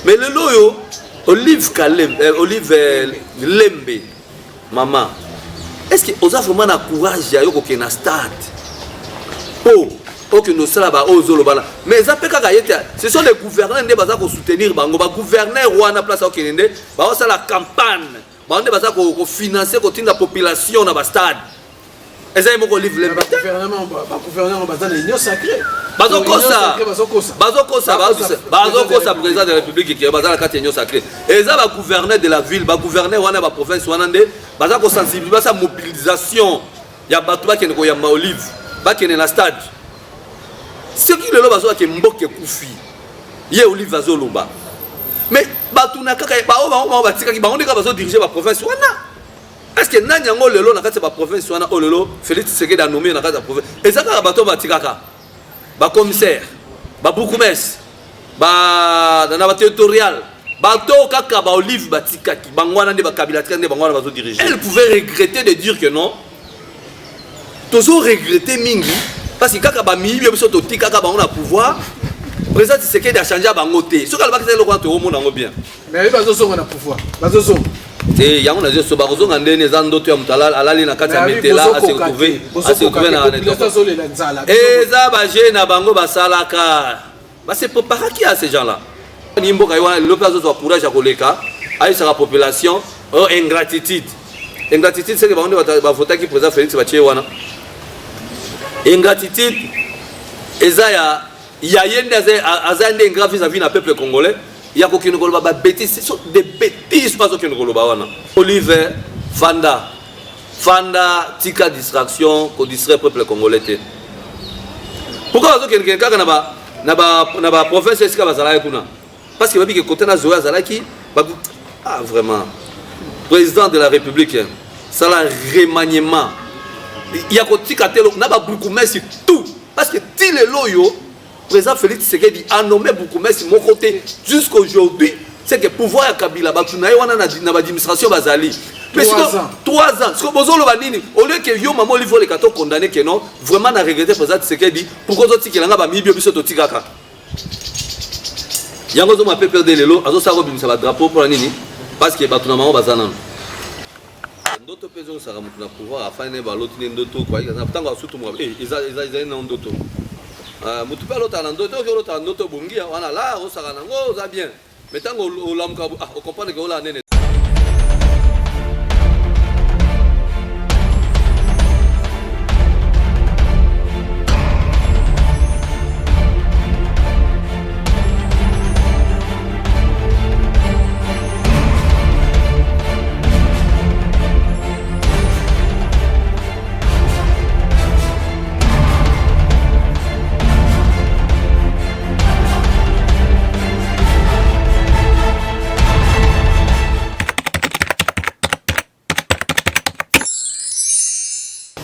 Mais le loyo, Olive Kalem, Olive Lembe, maman, est-ce que vous avez vraiment le courage de aller au stade? Oh, ok, nous sommes là-bas, oh, Zolobala. Mais ce sont les gouverneurs qui vont soutenir, les gouverneurs qui ont la place au Kenya, qui vont faire la campagne, qui vont financer la population dans le stade. Et ça, il faut livre les gouvernement bazan l'union sacrée. Bazokosa président de la République qui est bazan la carte union sacrée. Et ça, le gouverneur de la ville, le gouverneur de la province, bazan ko sensibiliser sa mobilisation. Il y a batouba qui est en olive, ba qui est dans le stade. Ce qui le bazan qui mboke kufi. Il y a olive bazoloba. Mais batuna kaka ba o ba tika ki ba on ka bazon diriger la province wana. Est-ce que Nanyango lelo na kati ba province wana o lelo Félix Tshisekedi a nommé na kati province ezaka bato batikaka ba commissaire ba bourgmestre ba na ba territorial bato kaka ba olive batikaki bangwana nde ba kabila tika nde bangwana bazo diriger. Elle pouvait regretter de dire que non. Tozo regretter mingi parce que kaka ba mibi biso to tikaka ba on a pouvoir. Président Tshisekedi a changé bango te. Ce kala ba kete lokwa to mo nango bien. Mais bazo songa na pouvoir. Bazo songa et yango na zo barozo ngande ne zando to ya mutala alali na kati ya metela a se retrouver na eza ba jeune na bango basalaka ba se préparer qui a ces gens là ni mboka wana le place zo courage ya koleka ai sa population ingratitude c'est que bango ba vota ki président Félix Batie wana ingratitude eza ya yende azande ingrat vis-à-vis na peuple congolais. Il y a aucune bêtise, ce sont des bêtises pas aucune wana. Olive Fanda tika distraction ko distrait peuple congolais. Pourquoi quelqu'un na ba province eska bazala kuna? Parce que babi que côté na zoya zalaki ah vraiment président de la République ça la remaniement. Il y a ko tika telo na ba beaucoup mais c'est tout parce que ti le loyo président Félix Tshisekedi a nommé beaucoup mais mon côté jusqu'aujourd'hui c'est que pouvoir ya Kabila batuna wana na administration bazali mais 3 ans ce que bozolo banini au lieu que yo maman livre les cartons condamné que non vraiment na regretter président Tshisekedi pourquoi zo tikelanga ba mibio biso to tikaka yango zo m'appelle perdre lelo azo sa robimisa ba drapeau pour nini parce que batuna maman bazana ndoto pezo sa ramutuna pouvoir afin ne ba lotine ndoto kwa ika tango asutu mo eza na ndoto mutu pe l'autre ndoto que l'autre ndoto bungia wana la osaka nango za bien mais tango olamuka o comprendre que ola nene.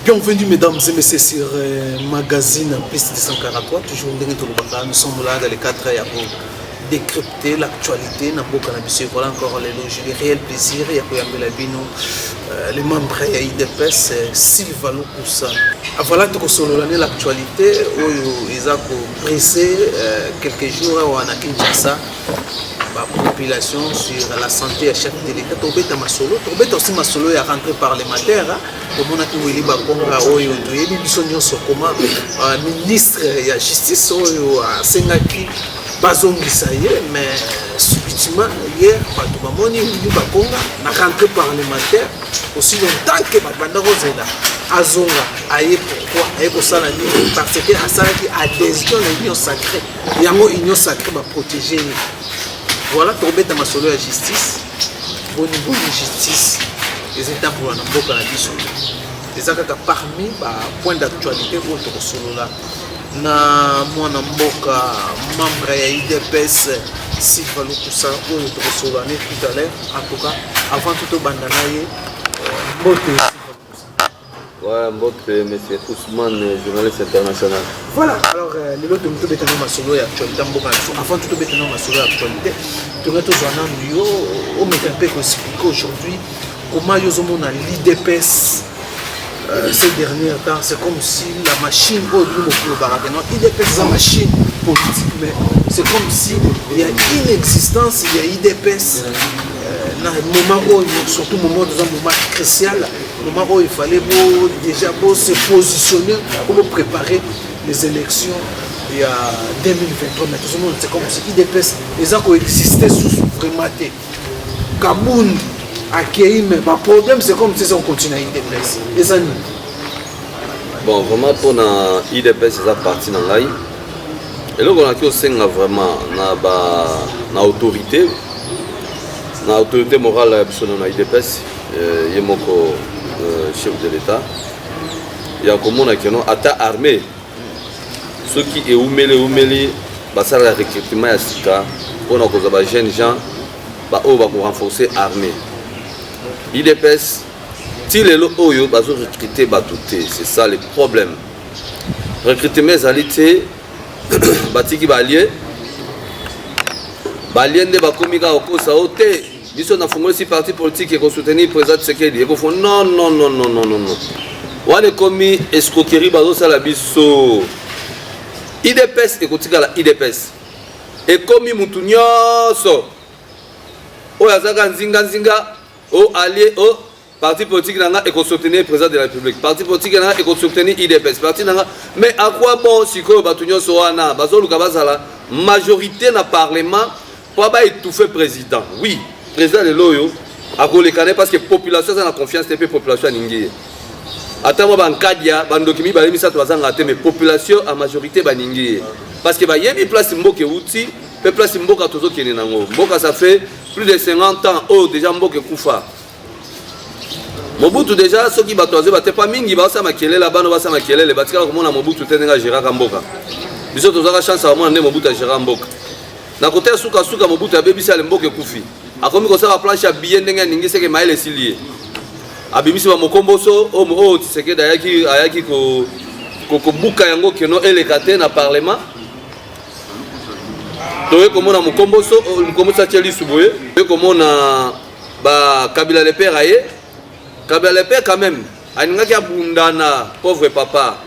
Bienvenue mesdames et messieurs sur Magazine Piste 243. Toujours nous sommes là dans les 4 heures pour décrypter l'actualité. Voilà encore les réels plaisirs. Il y a les membres de l'IDPS, Sylvain Loukoussa. Voilà l'actualité. Ils ont pressé quelques jours à Kinshasa. La population sur la santé à chef de l'État. Tobeta Masolo. Tobeta aussi Masolo est rentré parlementaire. Comme on a dit, il y a ministre de la justice a Sengaki Bazongisaye, mais subitement hier, Batumamoni a rentré parlementaire aussi longtemps que Bandarozela Azonga aye pourquoi aye Kosalani parce que Asalaki adhésion à l'union sacrée. Il y a une union sacrée va protéger. Voilà, Tobeta Masolo la justice, bonne justice, les états pour la Namboka la Bissou. Les actes parmi les points d'actualité où tu es là. Na moi Namboka, membre de l'IDPS, Sylvain Loukoussa, où tu es tout à l'heure. En tout cas, avant tout, Bandanaye, ouais, monsieur Ousmane, journaliste international. Voilà, alors les autres nous mettons ma solo et actualité avant tout mettons ma solo et actualité. Tu mets tous en anglais, on met un peu expliquer aujourd'hui comment ils ont l'IDPS ces derniers temps, c'est comme si la machine, IDPS la machine politique, mais c'est comme si il y a inexistence, il y a IDPS. Dans le moment où, surtout au moment d'un moment crucial, le moment où il fallait déjà se positionner pour préparer les élections il y a 2023. Mais tout le monde, c'est comme si IDPS, les gens qui existaient sous souveraineté. Kaboun, accueilli, mais le problème c'est comme si on continue à IDPS. Les amis. Bon, vraiment pour l'IDPS, c'est parti dans l'ail. Et là, on a vraiment une autorité. Na autorité morale na IDPS il y a mon chef de l'État il y a comme on a non ata armée ceux qui est oumeli ça la recrutement ya sika on a cause ba jeunes gens ba o ba pour renforcer armée IDPS ti lelo oyo ba zo recruter ba douter c'est ça le problème recrutement zalité batiki ba lié baliende bakomika okosa ote biso na fongoli si parti politique et soutenir président Tshisekedi et font non wane komi escroquerie bazo sala biso IDPS et kotika la IDPS et komi mutu nyonso o yazaka nzinga o allié o parti politique nanga et soutenir président de la République parti politique nanga et soutenir IDPS parti nanga mais à quoi bon siko batu nyonso wana bazo luka bazala majorité na parlement pour étouffer président. Oui, président de l'Oyo, à Golekane parce que la population a la confiance de la population ningi. Attends, moi, Bankadia, Bandokimi, Balimisa, mais la population a majorité ningi. Parce que y a une place Mboke Outi, une place Mboka Tozo qui est nango. Mboka, ça fait plus de 50 ans, oh, déjà Mboke Koufa. Mobutu déjà, ceux qui battent, pas mingi, ça m'a kellé là-bas, on va ça m'a kellé, les bâtiments, comme on a Mobutu, tenga Gérard Mboka. Ils ont la chance à moi, on est Mobutu à Gérard Mboka. Na côté suka Mobutu abebisa Mboka Koufi. Akomi ko sala planche bien ndenge ningi seke maile silie. Abimisi ba mokomboso o Tshisekedi ayaki ko buka yango keno elekate na parlement. Toye komona mokomboso tcheli suboye. Toye komona ba Kabila le père aye. Kabila le père quand même. Aninga abundana pauvre papa.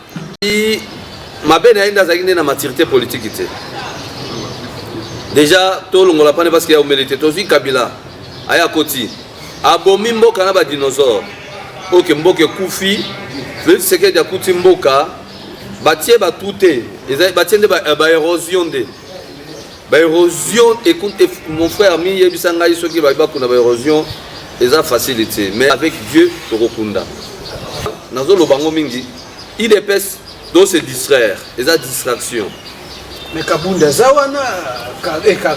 Mabene aenda zakine na maturité politique ite. Déjà, tout le monde l'a pas parce qu'il y a humilité. Tozi Kabila, aya koti, abomi mboka na ba dinosaure. Ok mboka kufi, le secret de kuti mboka, batie ba touté, les batie de ba érosion de. Ba érosion écoute mon frère mi yebisanga iso ki ba kuna ba érosion, les a facilité mais avec Dieu to rokunda. Nazo lobango mingi, IDPS doit se distraire, les a distraction. Mais Kabunda Zawana,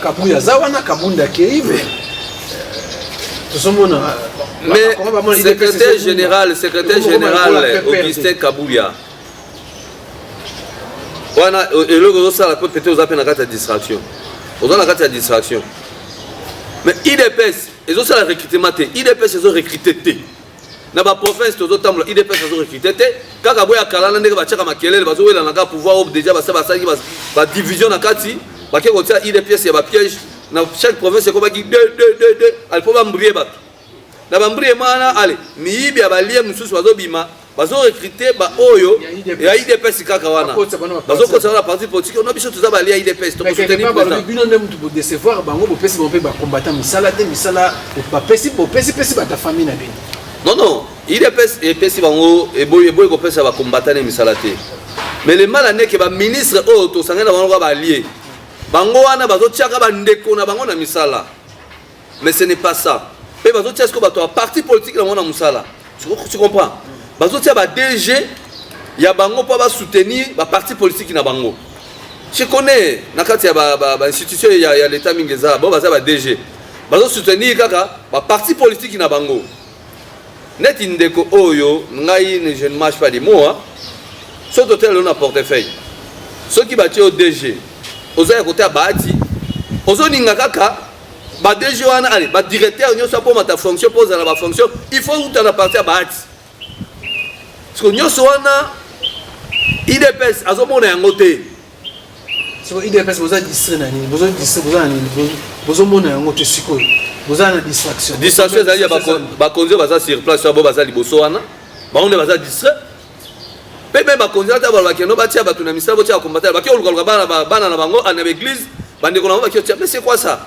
Kabuya Zawana, Kabunda Keive. Mais secrétaire général Augustin Kabuya. Voilà, et le ça peut peut-être aux appels à la distraction. Aux la carte de distraction. Mais IDPS, ils ont ça la recrutement. IDPS, ils ont recruté. Na ba province to tamla IDPS azo recruter kaka boya kalana ndenge ba chaka makelele bazo wela na ka pouvoir déjà ba division na kati ba ke kotia IDPS ya ba piège na chaque province ko ba ki 2 al po ba mbrier ba na ba mbrier mana ale mi yibi abalie mususu bazo bima bazo recruter ba oyo ya IDPS kaka wana bazo ko sa la parti politique on a biso tuza ba lia IDPS to soutenir président bino ndem to décevoir bango bo pesi bo pe ba combattant misala te misala ba pesi ba ta famille na bino. Non, il est pesi bango et boy ko pesa ba combattant ni misalate. Mais le mal ane que ba ministre o to sangena bango ba allié. Bango wana bazo tiaka ba ndeko na bango na misala. Mais ce n'est pas ça. Et bazo tiaka ko ba to parti politique na mona musala. Tu comprends? Bazo tiaka ba DG ya bango pa ba soutenir ba parti politique na bango. Je connais na kati ya ba institution ya l'état mingeza bo baza ba DG. Bazo soutenir kaka ba parti politique na bango. Net indeko oyo ngai je ne marche pas des mots hein. Sauf hôtel on a portefeuille. Ceux qui battent au DG, aux à côté à Badi, aux oninga kaka, ba DG wana allez, ba directeur nyo sa pour ta fonction pose la fonction, il faut tout en partir à Badi. Parce que nyo so wana IDPS azomona yango te. So IDPS boza distrait nani, boza nani, boza mona yango te sikoyo. Vous avez une distraction. Distraction, c'est-à-dire que les conduits sont sur place, ils sont liboso wana. on est bazar distrait pe même bakonzi ata balobakeno batia bato na misala botia combattre baki olukaluka bana na bango ana église bandeko na bango baki otia mais c'est quoi ça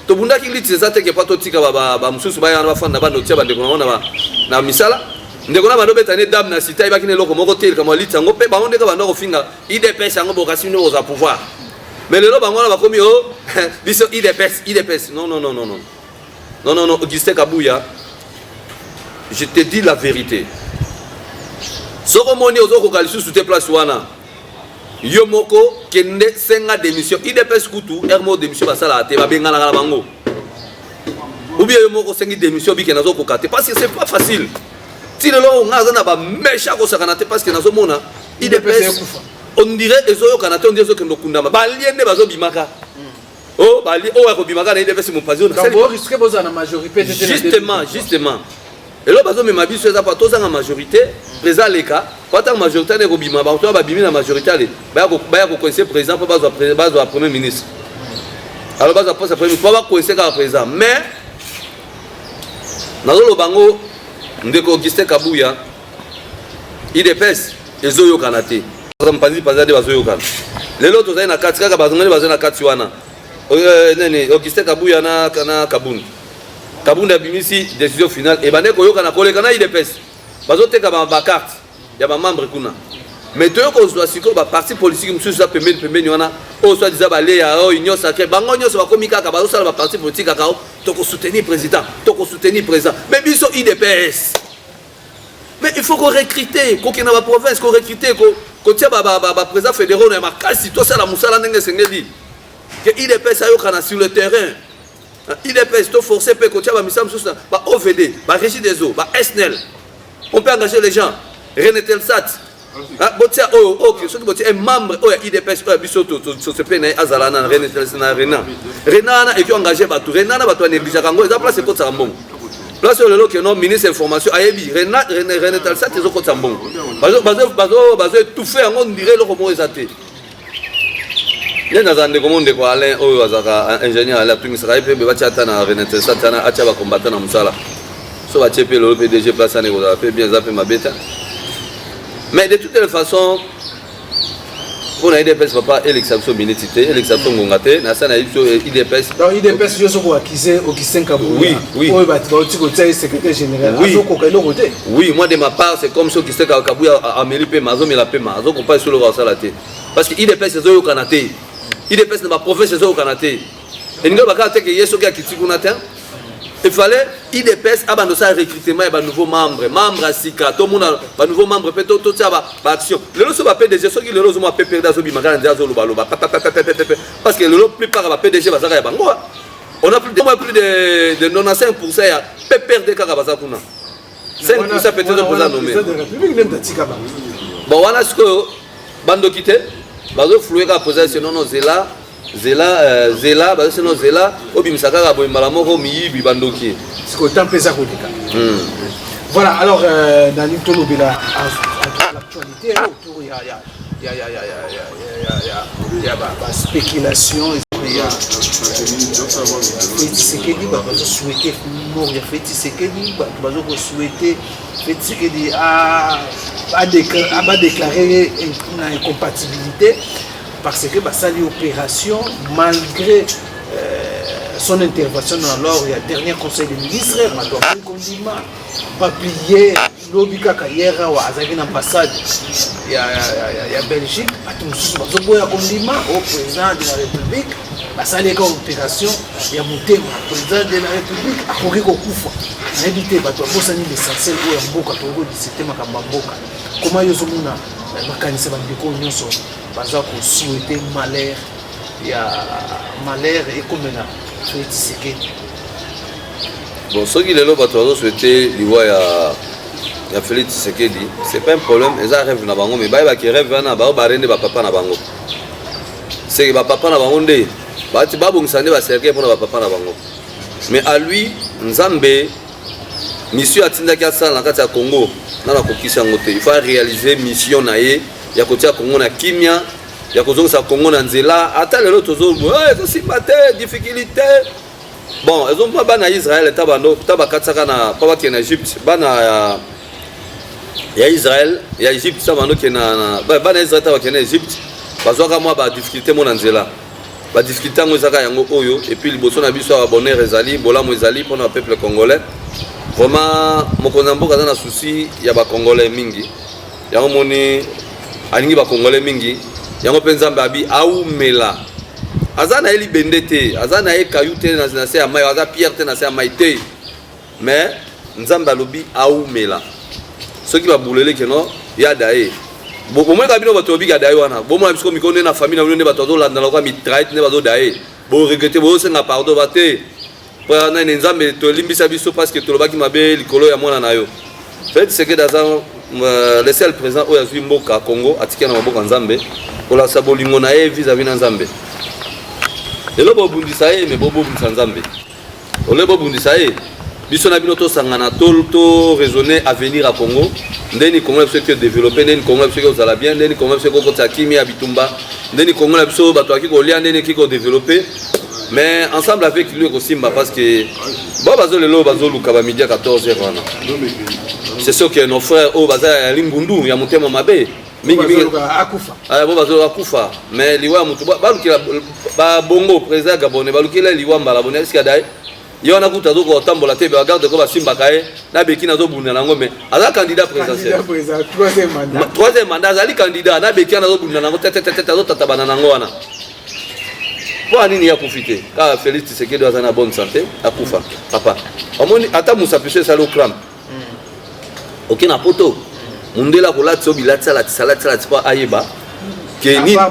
tobundaki liti eza teke pa totika bamosusu bayana bafanda banda otia bandeko na bango na misala ndeko na bando betane dame na sita ibaki ne loko moko teleka mwa liti yango pe bango ndeka bando kofinga IDPS yango bokasi no oza pouvoir mais lelo bango na bakomi o biso IDPS non Augustin Kabouya je te dis la vérité soko moni ozo kokali sous te place wana yo moko kende senga démission IDPS kutu ermo démission basala ate babengana na bango ou bien yo moko sengi démission bi kenazo kokate parce que c'est pas facile si le long ngaza na ba mécha ko sakana te parce que nazo mona IDPS on dirait ezoyo kanate on dirait que ndokundama ba liende bazo bimaka oh ba li o ya ko bimaka na IDPS mo pazio na bo risque boza na majorité justement et là bazo me mabiso eza pas tous en majorité président leka pas en majorité ne ko bima ba to ba bimi na majorité ale ba ko coincer président pas bazo premier ministre alors bazo poste premier ministre pas coincer ka président mais nazo lo bango ndeko Augustin Kabouya IDPS ezoyo kanate mpanzi pazade bazoyo kana lelo tozali na kati kaka bazongeli bazo na kati wana nene Augustin Kabouya na Kabunda bimisi décision finale et bane koyoka na koleka na IDPS bazoteka ba carte ya ba membre kuna mais toyo ko zwa siko ba parti politique mususu za pembeni wana o soit disant ba leya o union sacrée bango nyonso ba komika ka bazo sala ba parti politique ka to ko soutenir président mais biso IDPS mais il faut qu'on recruter ko kina ba province ko recruter ko tia ba président fédéraux na makasi to sala musala ndenge sengeli que IDPS ayo kana sur le terrain IDPS to forcer pe ko tia ba misam sous ba OVD ba régie des eaux ba SNEL on peut engager les gens René Telsat botia ok ceux qui botia un membre IDPS bisoto so se pene azalana René Telsat na Renana et qui engagé ba tout Renana ba to négligé kango za place ko tsambon place le que non ministre information ayebi René Telsat ezo ko tsambon bazo étouffer en on dirait le comment ezate Nena zande komonde ko Alain oyo azaka ingénieur ala tungisaka pe be bacha tana René Telsat tana acha ba combattre na musala so ba chepe le PDG place na ko za pe bien za pe mabeta mais de toutes les façons pour IDPS papa élection minitité élection ngongate na sana IDPS donc IDPS yo soko accuser Augustin Kabouya oui oyo ba tiko tsaye secrétaire général azoko ka eloko te oui moi de ma part c'est comme si Augustin Kabouya ameli pe mazo mela pe mazo ko pas sur le rasala te parce que IDPS ezo kanate IDPS na province ezo kanate et ngo baka te ke yeso ka kitikuna te il fallait IDPS abando sa recrutement et ba nouveau membre à Sika tout monde ba nouveau membre peut tout ça ba action le lo so ba PDG so ki le lo so ma PPR da so bi magana ndia zo lo ba parce que le lo plupart ba PDG ba za ya bango on a plus de 95% ya PPR de kaka ba za kuna 5% peut-être pour ça nommer bon voilà ce que bando quitté ba zo flouer ka position non Zela bah c'est non Zela obimisaka ka boyimala moko miyibi bandoki siko tempeza ko deka voilà alors dans l'intolo bela l'actualité autour il y a ba spéculation il y a Tshisekedi ba zo souhaiter mort ya Tshisekedi ba zo ko souhaiter Tshisekedi a déclaré une incompatibilité parce que bah, ça l'opération malgré son intervention lors du dernier conseil des ministres papier lobika carrière ou azaki na ambassade ya Belgique bazoboya kondima au président de la République basaleka opération ya motema président de la République akoki kokufa nayebi te bato abosani l'essentiel oyo ya mboka toyoko disete makambo ya mboka koma yo ozomona bakanisa bandeko nyonso baza kosouhaite malheur ekomela Tshisekedi bon soki lelo bato bazosouhaite liwa ya Félix Tshisekedi c'est pas un problème eza rêve na bango mais bayebaki rêve wana bao barende bapapa na bango seke bapapa na bango nde bati babongisa nde baserkei mpona bapapa na bango mais à lui Nzambe mission atindaki asala na kati ya Congo nana kokisi yango te il faut réaliser mission na ye ya kotia Congo na kimia ya kozongisa Congo na nzela ata lelo tozosimba te difficulté bon ezomba bana Israël ta bakataka na pa bakende na Egypte bana il y a Israël, il y a Égypte, ça va nous qui na bana Israël ta wakena Égypte, bazoka moi ba difficulté mon anzela. Ba difficulté ngo zaka yango oyo et puis liboso na biso abonner ezali, bolamo ezali pour le peuple congolais. Vraiment mokonza mboka za na souci ya ba congolais mingi. Yango moni alingi ba congolais mingi, yango penza mbabi aumela. Azana eli bendete, azana e kayute na se amai, aza pierre te na se amai te. Mais nzamba lobi aumela. Ceux qui va bouler que non, il y a d'ailleurs. Bon, moi quand bino bato biga d'ailleurs wana. Bon moi parce que mi connais na famille na bino ne bato zo landa na ko mi traite ne bato d'ailleurs. Bon regretter bon c'est na pardon baté. Pour na nzambe to limbisa biso parce que to lobaki mabe likolo ya mwana na yo. Fait c'est que dans le seul présent au yazwi mboka Congo atika na mboka nzambe pour la sabolingo na e vis-à-vis na nzambe. Et là bo bundisa e mais bo bundisa nzambe. Ole bo bundisa e biso na bino to sangana to raisonner à venir à Congo ndeni Congo biso que développer ndeni Congo biso que ça bien ndeni Congo biso ko tsakimi ya bitumba ndeni Congo biso bato aki ko lia ndeni ki ko développer mais ensemble avec lui aussi parce que bon bazo lelo bazo luka ba midi 14h wana c'est sûr que nos frères au baza limbundu ya mutema mabe mingi akufa bon bazo akufa mais liwa mutu ba lukila ba bongo président gabonais ba lukila liwa mbala bonais est-ce que dai yo na kuta zo ko tambola te ba garde ko ba simba kae na beki na zo bunda nango mais ala candidat présidentiel troisième mandat ali candidat na beki na zo bunda nango tete zo tatabana nango wana pour nini ya profiter ka Félix Tshisekedi doit na bonne santé akufa papa omoni ata musa pese salo cramp OK na poto mundela ko latso bilatsa la tsala tspa ayeba Keni, à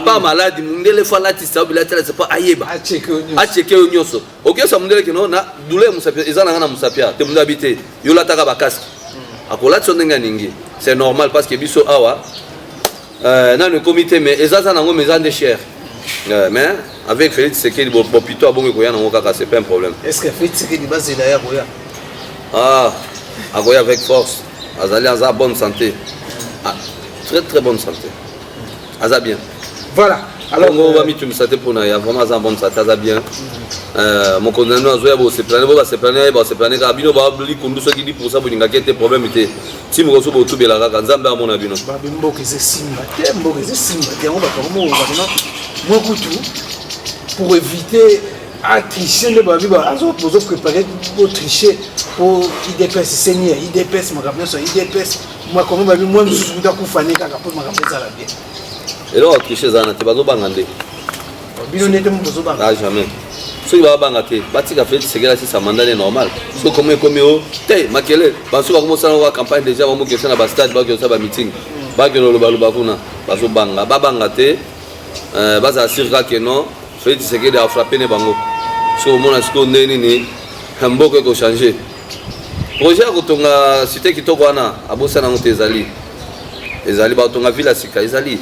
part malade, mundele fa lati sa bilata c'est pas ayeba. A checker onyoso. OK ça mundele que non na douleur musapia ezana na musapia te munda habité. Yo la taka ba casque. Akola tsondenga ningi. C'est normal parce que biso awa dans le comité mais ezasa nango maison de cher. Mais avec Félix Tshisekedi bo pito abongo ko yana ngokaka c'est pas un problème. Est-ce que Félix Tshisekedi base là ya koya? Ah, akoya avec force. Azali aza bonne santé. Ah, très bonne santé. Aza bien. Voilà. Alors on va mettre une santé pour nous. Il y a vraiment un bon santé. Aza bien. Mon condamné a joué bon se planer, bon se planer. Kabino ba bli kundu so qui dit pour ça pour n'inga kete problème était. Si mo so botu bela ka nzambe amona bino. Ba bimbo ke se simba. Tembo ke se simba. Tiamo ba comme on va moi kutu pour éviter à tricher le babi ba azo poser préparer pour tricher pour IDPS senior IDPS ma kabino so IDPS moi comme babi moi je suis ta kufani ka pour ma kabino ça la bien. Et là, tu sais, tu vas bangande. Ah, jamais. Si tu vas bangater, tu vas faire ce que c'est mandat normal. So comme te makele, parce que commencer la campagne déjà, on va que na stade, ba que ça ba meeting. Ba que lo ba kuna, baso banga, ba bangate. Baza assurera que non, fait ce que de frapper ne bango. So mon asko ndeni ni hamboke ko changer. Projet ko tonga cité ki tokwana, abosa na motezali. Ezali ba tonga ville sika ezali.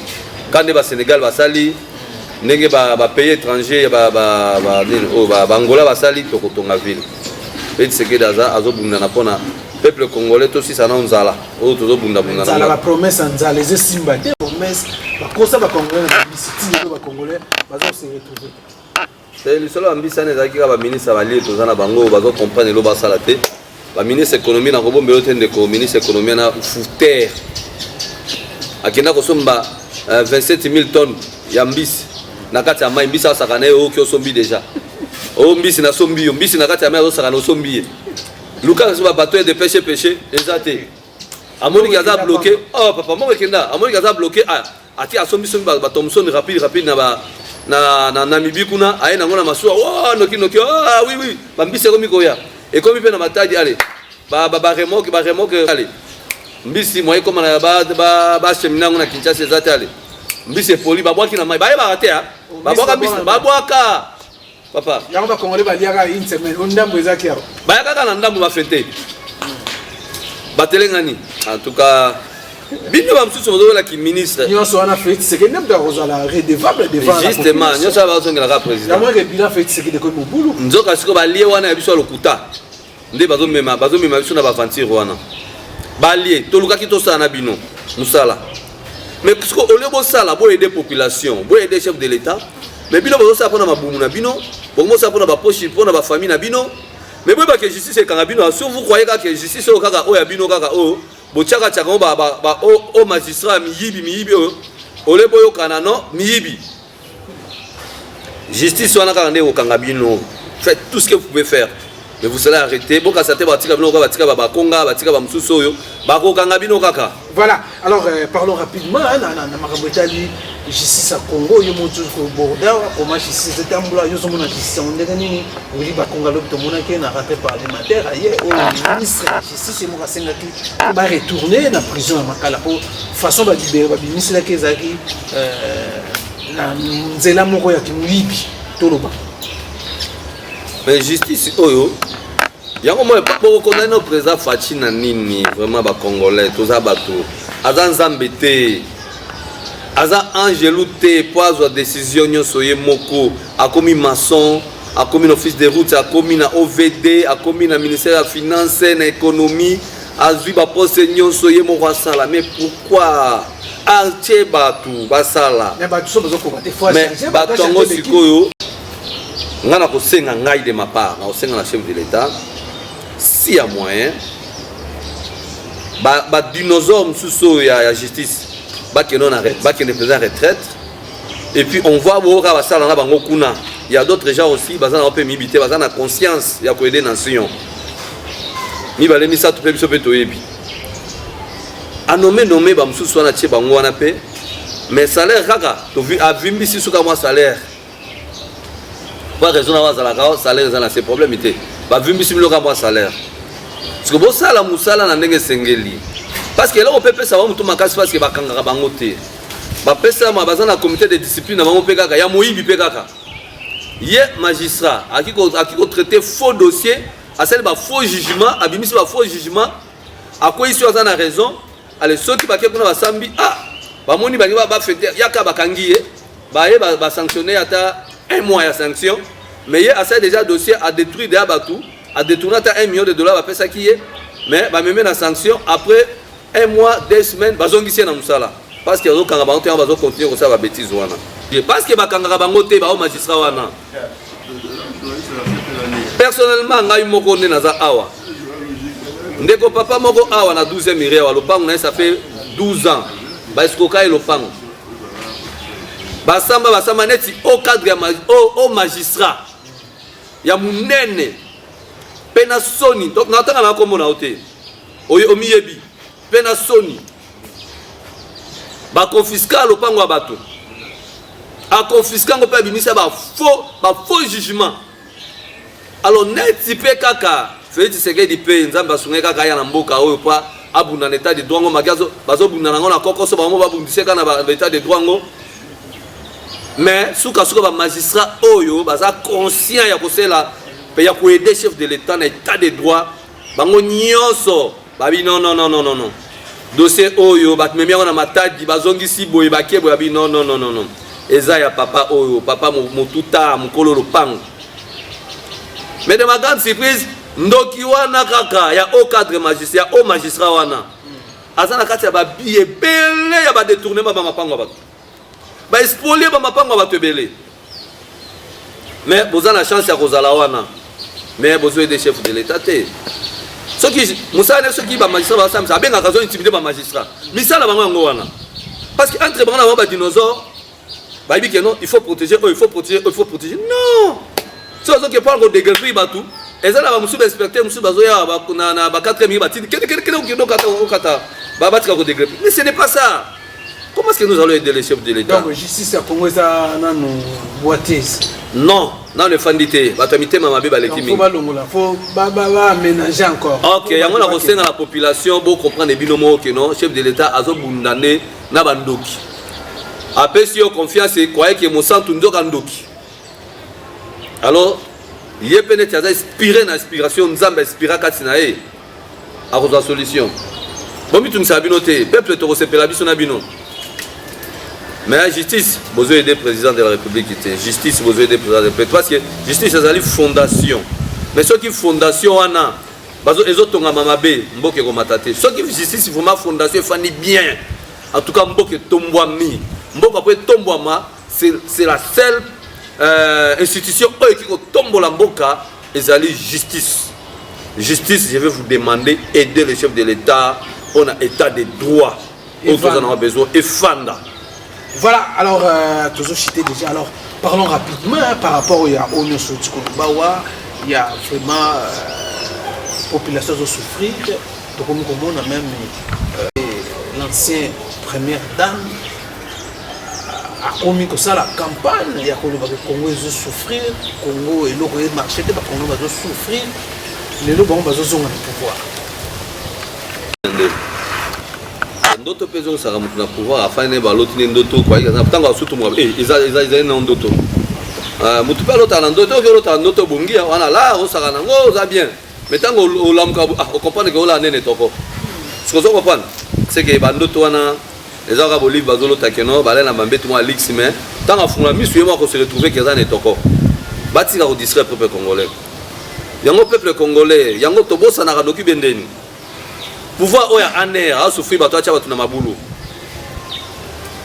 Quand les Sénégal va sali, les pays étrangers, Angola va sali, Tokotonga ville. Et c'est que Daza, Azobunda Napona, peuple congolais aussi ça n'a pas autre bunda bunda. Ça la promesse en Zala, les Simbaté, promesse, la cause va congolais, la congolais, va se retrouver. C'est le seul ambition qui va ministre Avali, tous en Abango, va comprendre le basalate. La ministre économie n'a pas de ministre économie na fouter. Akina Kosomba 27 000 tonnes ya mbisi na kati ya mai mbisi asaka na yo ki osombi déjà o mbisi na sombi yo mbisi na kati ya mai osaka na osombi luka so ba bateau de pêche ezate amoni gaza bloqué oh papa mo kenda amoni gaza bloqué ati asombi sombi ba tomson rapide na Namibie kuna aye na ngona masuwa wa noki ah oui ba mbisi ko mikoya et comme pe na matadi allez ba remoke allez mbisi moye koma na ba cheminango na Kinshasa ezate ale mbisi poli babwaki na mai baye barate ha babwaka mbisi babwaka papa yango ba congolais baliaka une semaine ondambo ezaki yao baya kaka na ndambo ba fete batelengani en tout cas bino ba msusu bozo la ki ministre nyonso wana fait c'est que n'importe quoi la redevable devant justement nyonso ba zongela ka président yango ke bila fait c'est que de comme bulu nzoka siko ba lie wana ya biso lokuta nde bazo mema biso na ba aventure wana Balié, toluka ki tosala na bino musala. Mais parce que au lieu de ça, pour aider population, pour aider chef de l'État, mais bino bozo ça pour na mabumu na bino, pour ça pour na ba poche, pour na ba famille na bino. Mais boy ba que justice quand bino, si vous croyez que justice au kaka o ya bino kaka o, bochaka tchaka ba o magistrat miyibi ole boyo kanano miyibi justice wana kande o kangabino faites tout ce que vous pouvez faire mais vous allez arrêter boka sate batika bino ka batika ba konga batika ba mususu oyo ba ko kangabino kaka. Voilà, alors parlons rapidement na makabotali justice à Congo yo motu ko borda comment justice tambula yo somona justice on ndenge nini oui ba konga lo to mona ke na raté parlementaire aye au ministre justice mo kasenga ki ba retourner na prison à Makala pour façon ba libérer ba ministre la kezaki na nzela moko ya kimulibi toloba. Mais justice oyo yango moi pour connaître nos président Fachi na nini vraiment ba congolais toza bato aza nzambe te aza angelou te poizo décision nyonso ye moko akomi maçon akomi office de route akomi na OVD akomi na ministère de finance na économie azui ba poste nyonso ye moko asala mais pourquoi ache batu basala mais batu so bezo ko bate fois mais batongo sikoyo ngana ko senga ngai de ma part na senga na chef de l'état si y a moyen ba dinosaure mususu ya justice ba que non arrête ba que ne président retraite et puis on voit boka ba sala na bango kuna il y a d'autres gens aussi bazana on peut mibiter bazana conscience ya ko aider nation mi balemi sa to pe biso pe to yebi a nommer ba mususu na tie bango wana pe mais salaire kaka to vu a vimbi si suka moi salaire pas raison d'avoir salaire dans ces problèmes était ba vimbi si loka moi salaire parce que bo sala musala na ndenge sengeli parce que là on peut pesa ba mutu makasi parce que bakanga bango te ba pesa ma bazana comité de discipline na bango pe kaka ya moyibi pe kaka ye magistrat akiko traiter faux dossier à celle ba faux jugement abimisi ba faux jugement à quoi ici on a raison allez ceux qui baké kuna ba sambi ba moni ba fêter yaka bakangi ba sanctionner ata 1 mois de sanction, mais il y a assez déjà dossier à détruire des abattus, à détourner $1 million, à ça qui est, mais bah même la sanction après 1 mois, 2 semaines, bah on ici dans Moussala, parce que quand on va continuer comme ça va bêtise wana. Parce que bah quand on va monter bah au magistrat wana. Personnellement, ngai moko ne naza awa. Ndeko papa moko awa na 12e ire wa lopango na ça fait 12 ans. Bah eskoka e lopango. Basamba neti au cadre au magistrat ya munene pena soni donc natanga na komona ote oyo omiyebi pena soni ba confisca lopango ya bato a confisca ngo pe bimisa ba faux jugement alors neti pe kaka Félix Tshisekedi pe nzamba asunge kaka ya na mboka oyo pa abunda na état de droit ngo magazo bazo bunda nango na kokoso ba mo ba bundiseka na ba état de droit ngo. Mais souka ba magistrat oyo baza conscient ya kosela pe ya ko aider chef de l'état na état de droit bango nyonso babi non dossier oyo bat memi na matadi bazongi si boye bakebo babi non eza ya papa oyo papa motuta mukolo lopango mais de ma grande surprise ndoki wana kaka ya au cadre magistrat au magistrat wana azana kati ya ba billet belé ya ba détournement ba mapango ba ba expolier ba mapango ba tebele mais boza na chance ya kozala wana mais bozo des chefs de l'état te ceux qui musana ceux qui ba magistrat ba samsa abenga kazo intimider ba magistrat misala bango ngo wana parce que entre bango na ba dinosaure ba bi que non il faut protéger non ceux qui parlent de dégrepir batu ezala ba musu inspecteur musu bazo ya ba na ba 4e mi batini kene kata ba batika ko dégrepir mais ce n'est pas ça. Comment est-ce que nous allons aider les chefs de l'État? Donc, justice à Congo, ça n'a pas boité. Non, non, le fandité. Batamité, ma bébé, il faut aménager encore. Ok, il y a un la population pour comprendre les binomo que non, chef de l'État a zobundane na bandoki. Après, si on confiance, c'est quoi que mon sang tout ndoki. Alors, il y a peut-être inspiré une inspiration, nous avons inspiré Katinae à la solution. Bon, tu ne sais pas noter. Peuple te recèpe la biso na bino. Mais la justice, vous avez des présidents de la République. Justice, vous avez des présidents de la République. Parce que justice, c'est une fondation. Mais ceux qui fondation, les autres ont mamabé, mboke komatate. Ceux qui justice, vraiment fondation, fani bien. En tout cas, mboke tombwami. Mboke après tombwama, c'est la seule institution qui tombe la mboka, et c'est la justice. Justice, je vais vous demander, aider les chefs de l'État, on a état de droit on a besoin et fanda. Voilà, alors toujours cité déjà. Alors parlons rapidement par rapport au Onyo Sotiko Bawa, il y a vraiment population qui souffrir. Donc comme on a même l'ancien première dame a commis que ça la campagne, il y a que le Congo va souffrir, Congo et le marché de Congo va souffrir, les gens vont souffrir le pouvoir. Ndoto pezo saka mutu na pouvoir afin ne baloti ne ndoto kwa hiyo natanga wasutu mwa iza na ndoto mutu pe lota na ndoto ke lota ndoto bungia wana la osaka nango za bien mais tango olamuka o comprendre que ola nene toko ce que vous comprenez c'est que ba ndoto wana eza ka bolive bazolo takeno bale na mambetu mwa lix mais tango fungula misu yemo ko se retrouver que za ne toko batika ko distraire peuple congolais yango peuple congolais yango tobosa na kadoki bendeni pouvoir oya aner a souffrir bato acha bato na mabulu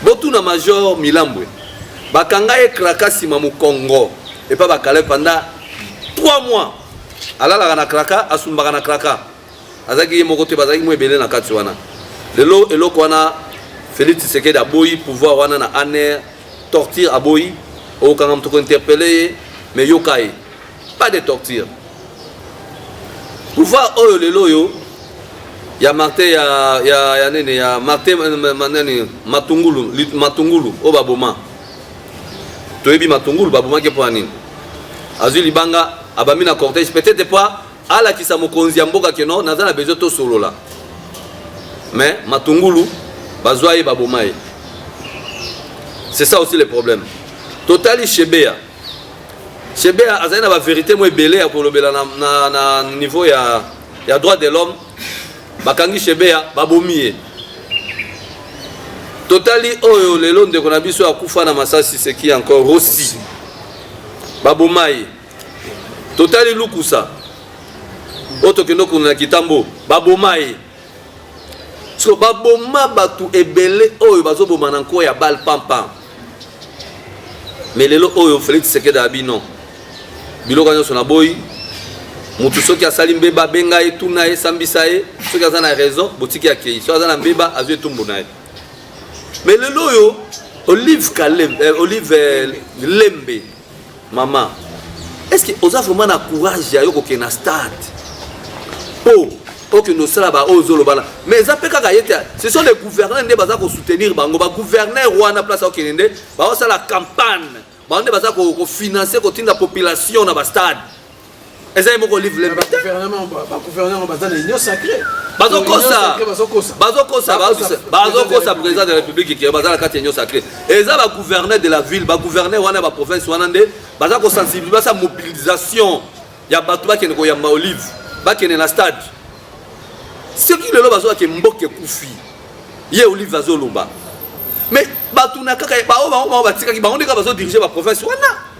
botu na major Milambwe bakanga e kraka sima mu Congo et pas bakale pendant 3 mois alala na kraka asumbaka na kraka azaki ye moko te bazaki mo ebele na kati wana lelo eloko wana Félix Tshisekedi aboyi pouvoir wana na aner torture aboyi o kanga mtoko interpeller mais yokai pas de torture pouvoir oyo lelo yo ya Martin ya nene ya Martin manene matungulu o baboma toyebi matungulu baboma ke po nini azuli banga abami na cortège peut-être pas ala kisa mokonzi ya mboka keno naza na besoin to solola mais matungulu bazwa ye baboma ye c'est ça aussi le problème totali Shebea azali na ba vérité mo ebele ya kolobela na niveau ya droit de l'homme bakangi Shebea babomie totali oyo lelo ndeko na biso akufa na masasi seki encore Rossi babomai totali Lukusa oto kendo kuna kitambo babomai so baboma batu ebele oyo bazoboma na nko ya bal pampa mais lelo oyo Félix Tshisekedi abino biloko nyonso na boyi mutu soki asali mbeba benga ye tuna ye sambisa ye soki aza na raison botiki akei soki aza na mbeba azwi etumbu na ye mais lelo oyo Olive Lembe mama est-ce que oza vraiment na courage ya yo kokende na stade po okende osala baoyo ozolobana mais eza mpe kaka ye te ce sont les gouverneurs nde baza kosoutenir bango bagouverneur wana place akokende nde baosala campagne bango nde baza kofinancer kotinda population na bastade eza moko Olive Lembe gouvernement bazana union sacrée bazokosa président de la République qui bazala kati union sacrée eza ba gouverneur de la ville ba gouverneur wana ba province wana nde baza ko sensibiliser sa mobilisation ya bato bakene ko yamba Olive bakene na stade ce qui lelo bazo ke mboke kufi ye Olive azoloba mais bato na kaka ba batika ki ba ondeka bazo diriger ba province wana.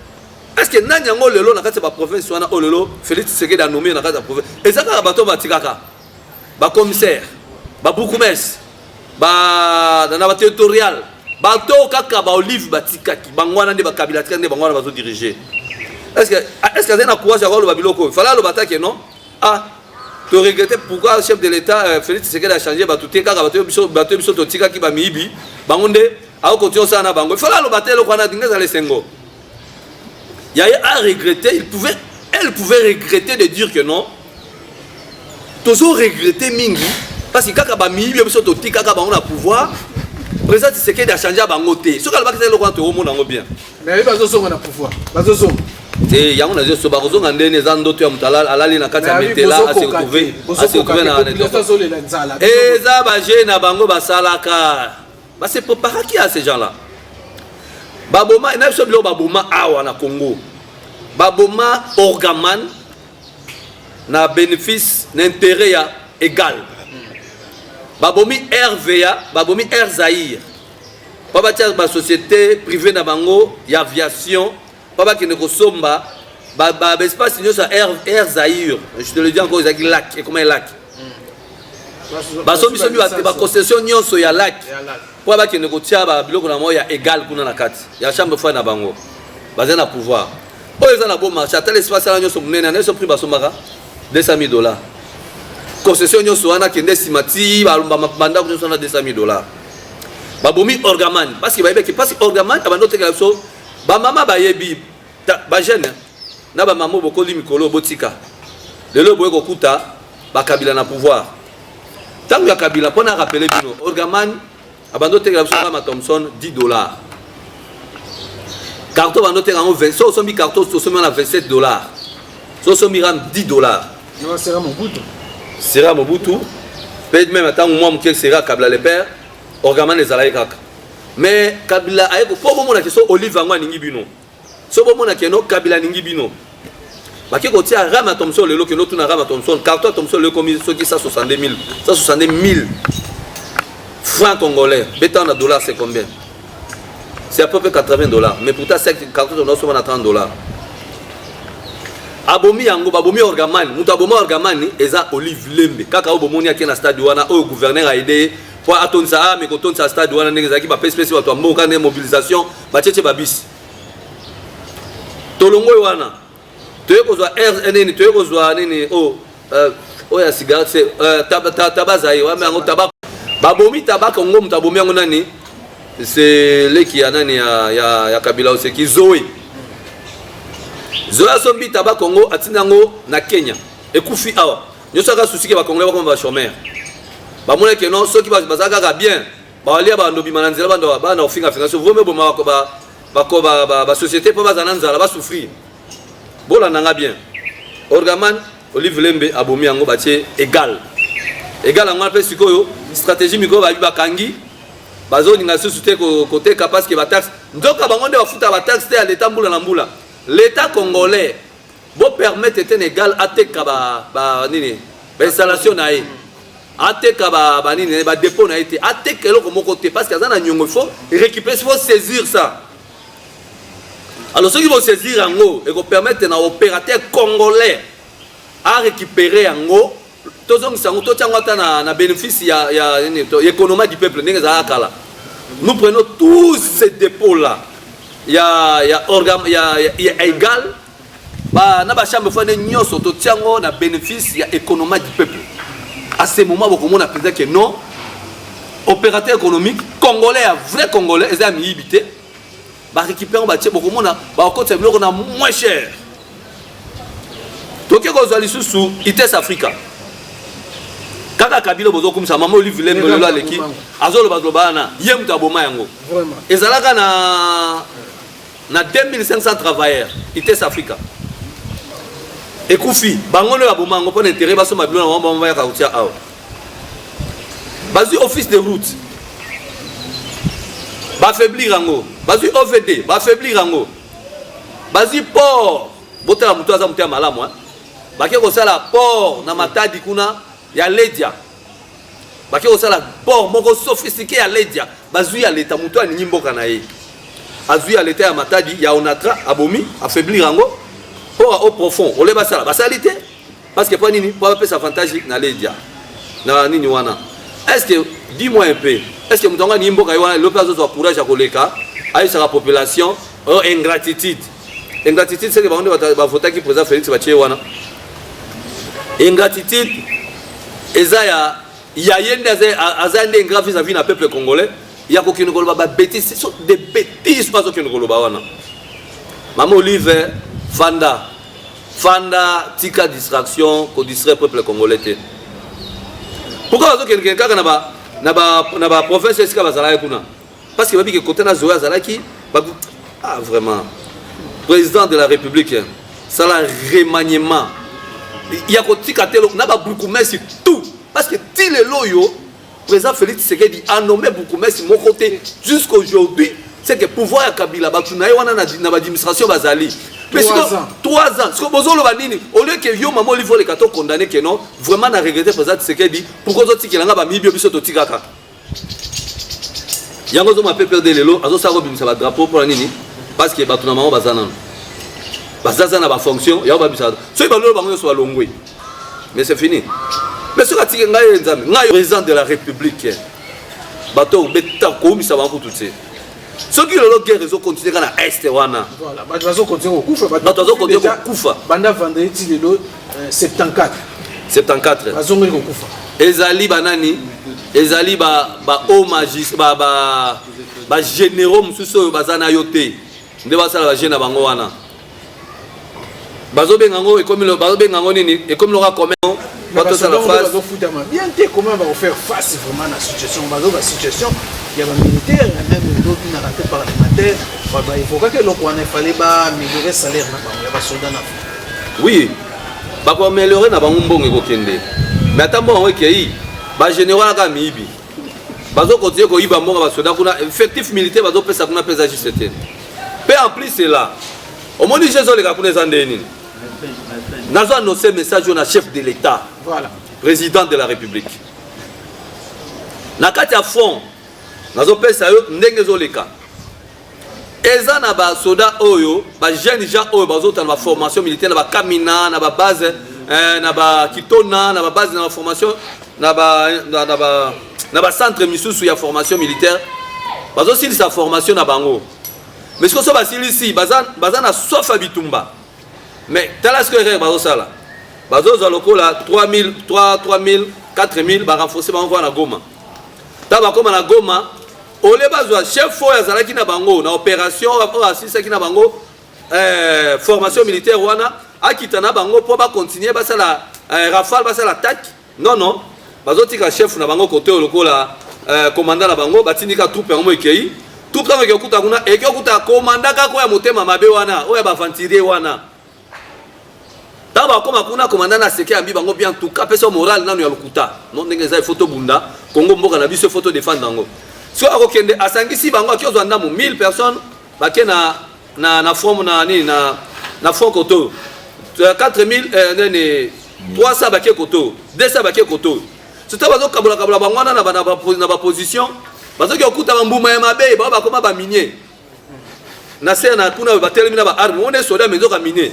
Est-ce que Nanyango lelo na kati ba province wana o lelo Félix Tshisekedi a nommé na kati ba province ezaka bato batikaka ba commissaire ba bourgmestre ba na ba territorial bato kaka ba Olive batikaki bangwana nde ba kabila tika nde bangwana bazo diriger est-ce que na courage à lo biloko fala lo batake non tu regretter pourquoi le chef de l'état Félix Tshisekedi a changé bato te kaka bato biso to tika ki ba mibi bangonde a continuer ça na bango fala lo batelo kwana dinga les sengo. Yaya a regretté, elle pouvait regretter de dire que non. Toujours regretter Mingi, parce que quand on a pouvoir, le président Tshisekedi a changé à Bangote. Ce qu'on a fait, c'est le bien. Mais il va y avoir pouvoir. Il y a des gens qui ont des gens qui alali na kati ya metela a se retrouver na et ça ba jeune bango basalaka ba se préparer qui à ces gens là. Baboma na biso bilo baboma awa na Congo baboma orgaman na bénéfice n'intérêt ya égal babomi RVA babomi Air Zaïre baba tia ba société privée na bango ya aviation baba kene ko somba ba espace nyonso Air Zaïre je te le dis encore ezaki lac et comment un lac baso biso ba concession nyonso ya lac pour ba kene ko tia ba biloko na mo ya égal kuna na kati ya chambre fois na bango baza na pouvoir oyo eza na bon marché ata l'espace la nyonso munene na so prix basomaka $200,000 concession nyonso wana kende simati banda ko nyonso na 200 000 $. Babomi Orgaman parce que bayebi que parce Orgaman abando te kalaso ba mama bayebi ba jeune na ba mama bokoli mikolo botika lelo boye kokuta ba kabila na pouvoir tangu ya kabila pona rappeler bino Orgaman abando te kalaso ma Thompson $10. Carton bando te kalaso 20 so so mi carton so so na $27 so so mi ram $10. Non, c'est Mobutu. Sera Mobutu, peut-être même attends moi qui sera Kabila le père, Orgaman les alaï kaka. Mais Kabila aïko pour bon na question Olive Angwa ningi bino. So bon na keno Kabila ningi bino. Ba ke ko tia Rama Thompson le lo que notre na Rama Thompson, carton Thompson le commis ce qui ça 62 000, ça 62 000 francs congolais. Béton à dollars c'est combien? C'est à peu près $80. Mais pourtant c'est carton on a seulement $30. Abomi yango babomi Orgaman mutu abomi Orgaman eza Olive Lembe kaka obomoni yake na stade wana o gouverneur a aidé pour atonsa mais kotonsa stade wana ndenge zaki ba espèce bato mboka ne mobilisation ba tchétché babisi tolongo wana toye kozwa RNN toye kozwa nini o ya cigarette tabaza wa mais yango tabak babomi tabak ngo mutu abomi yango nani c'est leki ya nani ya Kabila oseki Zoé Zoya sombi taba Congo atinango na Kenya ekufi awa nyoso ka souci ke ba Congolais ba comme ba chômeur ba mona ke non ceux qui bazaka ka bien ba alia ba ndobi mananzela ba na ofinga finga so vome bo ma ba société pa bazana nzala ba souffrir bola nanga bien Orgaman Olive Lembe abomi yango batie égal yango pe sikoyo stratégie miko ba kangi bazo ninga société côté capable que ba taxe ndoka bango nde bafuta ba taxe te à l'état mbula na mbula. L'État congolais vous permettre un égal à l'installation à dépôt parce qu'il faut récupérer, il faut saisir ça. Alors ceux qui vont saisir en haut et vont permettre à opérateur congolais à récupérer en haut, tout le bénéfice de l'économie du peuple. Nous prenons tous ces dépôts là. Il y a égal ba na ba chambre fane nyoso to tiango na bénéfice ya économie du peuple. À ce moment beaucoup on a pensé que non opérateur économique congolais vrai congolais les amis habité ba récupérer ba beaucoup on a ba côté on a moins cher. Donc ko zo lisusu Ites Africa. Kaka Kabila bozo comme ça maman Olive Lembe le la leki azolo bazobana yem taboma yango. Vraiment. Ezalaka na 2500 travailleurs Ites Africa et Koufi bangono ya bomango pour intérêt baso mabilo na wamba ya kautia awa bazu office de route ba faiblir rango bazu OVD ba faiblir rango bazu port botela mutu aza mutu ya malamu bake ko sala port na Matadi kuna ya Ledia bake ko sala port moko sophistiqué ya Ledia bazu ya leta mutu aningi mboka na ye azui à l'état à Matadi ya onatra abomi affaiblir rango pour au profond on les basala basalité parce que pas nini pour appeler sa fantasy na ledia na nini wana est-ce que dis-moi un peu est-ce que mutonga nimbo ka wana l'opération soit courage à koleka à sa population ingratitude c'est que ba voter qui président Félix Bachier wana ingratitude ezaya ya yende azande grave vis-à-vis na peuple congolais. Il y a aucune bêtises, ce sont des bêtises pas aucune wana. Maman Olive Fanda tika distraction ko distrait peuple congolais. Pourquoi quelqu'un na ba province esika bazala kuna? Parce que babi que côté na Zoya zalaki vraiment président de la République ça la remaniement. Il y a ko tika telo na ba beaucoup merci tout parce que ti le loyo président Félix Tshisekedi a nommé beaucoup mais mon côté jusqu'aujourd'hui c'est que pouvoir ya Kabila batunaye wana na administration bazali mais 3 ans ce que bozolo banini au lieu que yo maman livre les cartons condamné que non vraiment na regretter président Tshisekedi pourquoi zo tikelanga ba mibio biso to tikaka yango zo m'appelle perdre lelo azo sa robimisa ba drapeau pour nini parce que batuna maman bazana bazana ba fonction ya ba bisa so balolo bango so balongwe mais c'est fini. Mais ce qui est président de la République, bateau beta comme ça va tout ça. Ce qui est le guerre réseau continue dans l'est wana. Voilà, bah tu vas continuer au Koufa. Bah tu vas continuer au Koufa. Banda vendredi le 74. 74 bazongi kokufa ezali banani ezali ba haut magis ba généraux mususu bazana yote nde basala ba jeune bango wana bazobenga ngo nini ekomi loka comment bato sala face bazofutama bien te comment va faire face vraiment na situation bazoba situation ya ba militaire même d'autres na raté parlementaire il faut que le wana fallait ba améliorer salaire na bango ya ba soldat na oui ba ko améliorer na bango mbongo ekokende mais atambo ngo ekei ba général ka mibi bazo continuer ko iba mbongo ba soldat kuna effectif militaire bazo pesa kuna pesa juste pe en plus c'est là au moins Jésus les kapune zandeni nazo annoncer message au chef de l'État, voilà, président de la République. Nakati à fond, nazo pesa yo ndenge zoleka. Eza na ba soda oyo, ba jeune gens oyo bazota na formation militaire na ba kamina na ba base na ba kitona na ba base na formation na ba centre misusu ya formation militaire. Bazo sili sa formation na bango. Mais ce que ça va sili si bazana sofa bitumba. Mais tel ce que les bazo sala bazo zalokola 3000 3000 4000 ba renforcer bango na Goma taba koma na Goma ole bazwa chef fo ya zalaki na bango na opération assisa ki na bango formation militaire wana akita na bango po ba continuer ba sala rafale ba sala attaque non bazo tika chef na bango côté lokola commandant na bango batindika troupe yango ekei troupe yango ekekuta kuna ekekuta commandant kako ya motema mabe wana oya ba ventilier wana taba koma kuna commandant na seke ambi bango bien tout cas personne moral nanu ya lokuta non ndenge za photo bunda Congo mboka na biso photo défendre ngo so akokende asangisi bango akiozwa ndamu 1000 personnes bake na forme na nini na front koto 4000 nene 300 bake koto 200 bake koto so taba zo kabula bango na ba position bazo ki okuta mbuma ya mabe ba koma ba minier na se na kuna ba terminer ba arme on est soldat mais zo ka minier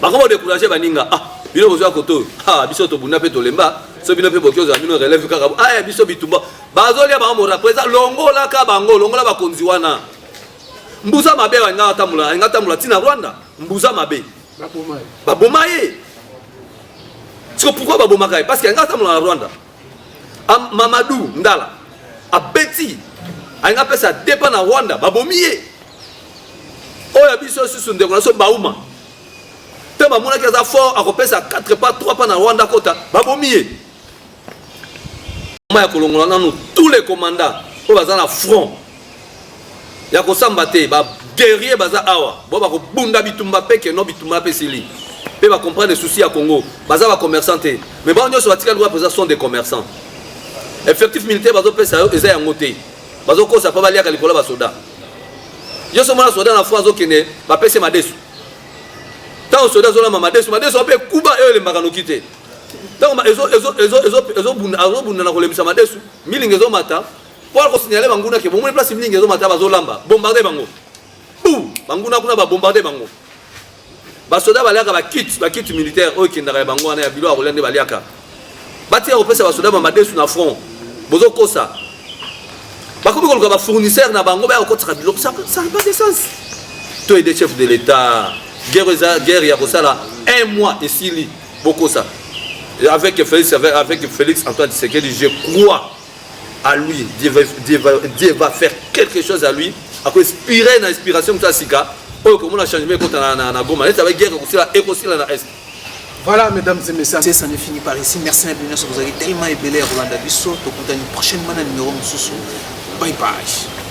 bakomo décourager baninga bino bozwa koto biso to bunda pe to lemba so bino pe bokyoza bino relève kaka biso bitumba bazolia ba mo représent longola ka bango longola ba konzi wana mbuza mabe wa ngatamula tina Rwanda mbuza mabe babomaye c'est pourquoi babomaka parce que ngatamula na Rwanda Mamadou Ndala abeti anga pesa depa na Rwanda babomiye oya biso susu ndeko na so bauma tema mona kaza fort akopesa 4 pas 3 pas na Rwanda kota babomiye ma ya kolongola nanu tous les commandants po baza na front ya kosamba te ba guerrier baza awa bo ba ko bunda bitumba peke no bitumba pesili pe ba comprendre les soucis à Congo baza ba commerçant te mais ba nyo so batika loi présent sont des commerçants effectif militaire bazo pesa eza ya ngote bazo kosa pa balia kalikola ba soda yo so mona soda na France okene ba pese madesu tant aux soldats zola madesu pe kuba ele mbakano kite tant ezo bunda na kolemisa madesu milingi ezo mata pour ko signaler banguna ke bomone place milingi ezo mata bazolamba bombarder bango banguna kuna ba bombarder bango ba soldats baliaka ba kit militaire o kindaka bango wana ya bilo a rolande baliaka batia ko pesa ba soldats madesu na front bozo kosa bakomi ko ba fournisseur na bango ba ko tsaka bilo ça n'a pas de sens toi et des chefs de l'état guerre ya kosala 1 mois ici beaucoup ça avec Félix Antoine Tshisekedi je crois à lui Dieu va faire quelque chose à lui à quoi inspirer na inspiration comme ça sika oh comment on a changé contre na Goma avec guerre kosala na est. Voilà mesdames et messieurs, ça ne finit par ici. Merci à vous avez tellement ébélé Rwanda Bisso. Pour une prochaine numéro bye bye.